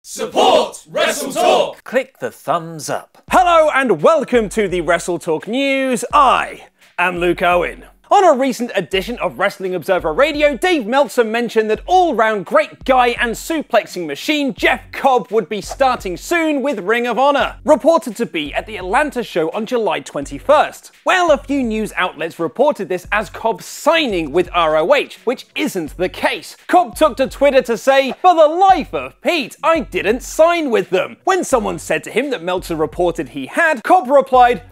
Support WrestleTalk! Click the thumbs up. Hello and welcome to the WrestleTalk News. I am Luke Owen. On a recent edition of Wrestling Observer Radio, Dave Meltzer mentioned that all-round great guy and suplexing machine Jeff Cobb would be starting soon with Ring of Honor, reported to be at the Atlanta show on July 21st. Well, a few news outlets reported this as Cobb signing with ROH, which isn't the case. Cobb took to Twitter to say, "For the life of Pete, I didn't sign with them." When someone said to him that Meltzer reported he had, Cobb replied,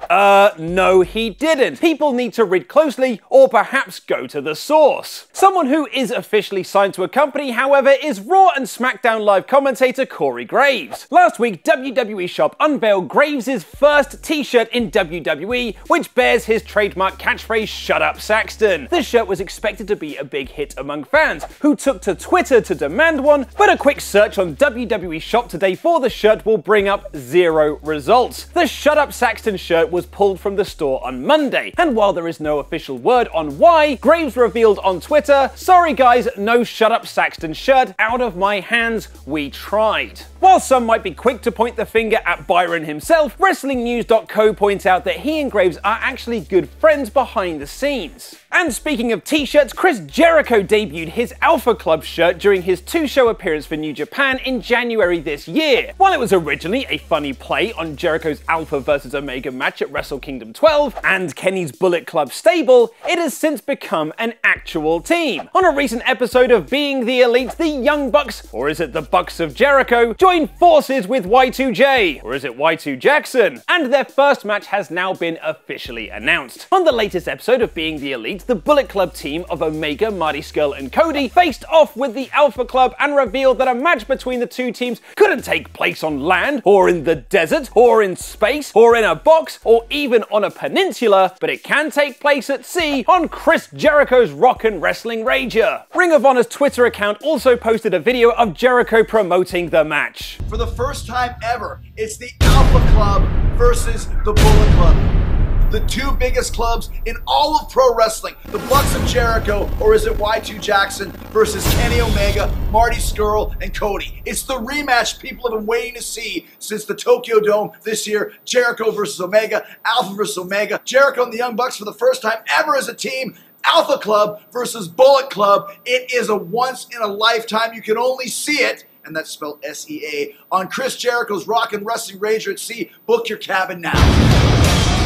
no he didn't. People need to read closely or perhaps go to the source. Someone who is officially signed to a company, however, is Raw and SmackDown live commentator Corey Graves. Last week, WWE Shop unveiled Graves' first t-shirt in WWE, which bears his trademark catchphrase, "Shut up, Saxton." The shirt was expected to be a big hit among fans, who took to Twitter to demand one, but a quick search on WWE Shop today for the shirt will bring up 0 results. The "Shut up, Saxton" shirt was pulled from the store on Monday, and while there is no official word on why, Graves revealed on Twitter, "Sorry guys, no Shut up Saxton shirt, out of my hands, we tried." While some might be quick to point the finger at Byron himself, WrestlingNews.co points out that he and Graves are actually good friends behind the scenes. And speaking of t-shirts, Chris Jericho debuted his Alpha Club shirt during his 2-show appearance for New Japan in January this year. While it was originally a funny play on Jericho's Alpha vs Omega match at Wrestle Kingdom 12 and Kenny's Bullet Club stable, it has since become an actual team. On a recent episode of Being the Elite, the Young Bucks, or is it the Bucks of Jericho, joined forces with Y2J, or is it Y2 Jackson? And their first match has now been officially announced. On the latest episode of Being the Elite, the Bullet Club team of Omega, Marty Scurll and Cody faced off with the Alpha Club and revealed that a match between the two teams couldn't take place on land, or in the desert, or in space, or in a box, or even on a peninsula, but it can take place at sea on Chris Jericho's Rockin' Wrestling Rager. Ring of Honor's Twitter account also posted a video of Jericho promoting the match. For the first time ever, it's the Alpha Club versus the Bullet Club. The two biggest clubs in all of pro wrestling. The Bucks of Jericho, or is it Y2 Jackson, versus Kenny Omega, Marty Scurll, and Cody. It's the rematch people have been waiting to see since the Tokyo Dome this year. Jericho versus Omega, Alpha versus Omega. Jericho and the Young Bucks for the first time ever as a team. Alpha Club versus Bullet Club. It is a once in a lifetime. You can only see it, and that's spelled S-E-A, on Chris Jericho's Rockin' Wrestling Rager at Sea. Book your cabin now.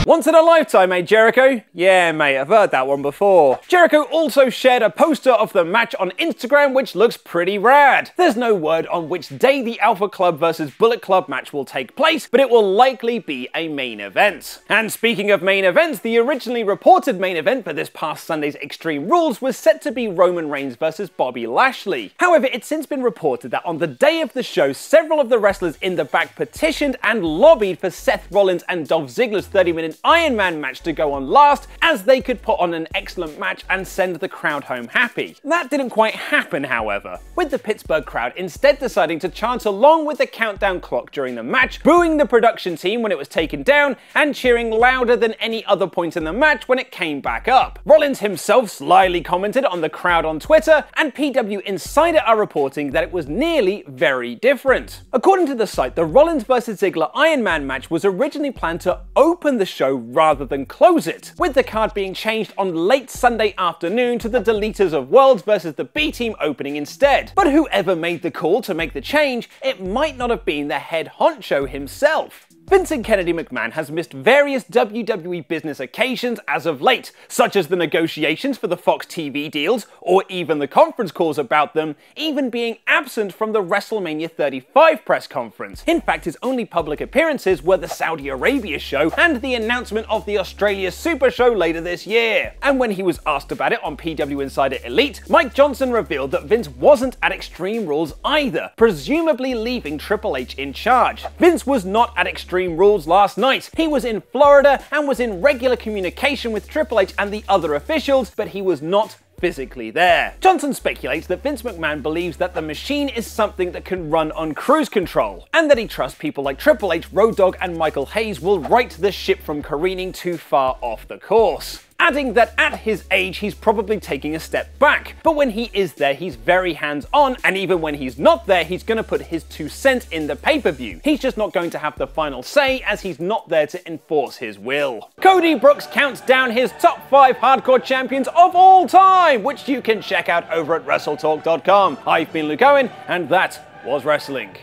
Once in a lifetime, eh, Jericho? Yeah, mate, I've heard that one before. Jericho also shared a poster of the match on Instagram, which looks pretty rad. There's no word on which day the Alpha Club versus Bullet Club match will take place, but it will likely be a main event. And speaking of main events, the originally reported main event for this past Sunday's Extreme Rules was set to be Roman Reigns versus Bobby Lashley. However, it's since been reported that on the day of the show, several of the wrestlers in the back petitioned and lobbied for Seth Rollins and Dolph Ziggler's 30-minute Iron Man match to go on last, as they could put on an excellent match and send the crowd home happy. That didn't quite happen, however, with the Pittsburgh crowd instead deciding to chant along with the countdown clock during the match, booing the production team when it was taken down, and cheering louder than any other point in the match when it came back up. Rollins himself slyly commented on the crowd on Twitter, and PW Insider are reporting that it was nearly very different. According to the site, the Rollins vs Ziggler Iron Man match was originally planned to open the show rather than close it, with the card being changed on late Sunday afternoon to the Deleters of Worlds versus the B-Team opening instead. But whoever made the call to make the change, it might not have been the head honcho himself. Vincent Kennedy McMahon has missed various WWE business occasions as of late, such as the negotiations for the Fox TV deals, or even the conference calls about them, even being absent from the WrestleMania 35 press conference. In fact, his only public appearances were the Saudi Arabia show and the announcement of the Australia Super Show later this year. And when he was asked about it on PW Insider Elite, Mike Johnson revealed that Vince wasn't at Extreme Rules either, presumably leaving Triple H in charge. Vince was not at Extreme Rules last night. He was in Florida and was in regular communication with Triple H and the other officials, but he was not physically there. Johnson speculates that Vince McMahon believes that the machine is something that can run on cruise control, and that he trusts people like Triple H, Road Dogg, and Michael Hayes will right the ship from careening too far off the course. adding that at his age he's probably taking a step back, but when he is there he's very hands-on, and even when he's not there he's going to put his 2 cents in the pay-per-view. He's just not going to have the final say, as he's not there to enforce his will. Cody Brooks counts down his top 5 hardcore champions of all time, which you can check out over at WrestleTalk.com. I've been Luke Owen, and that was wrestling.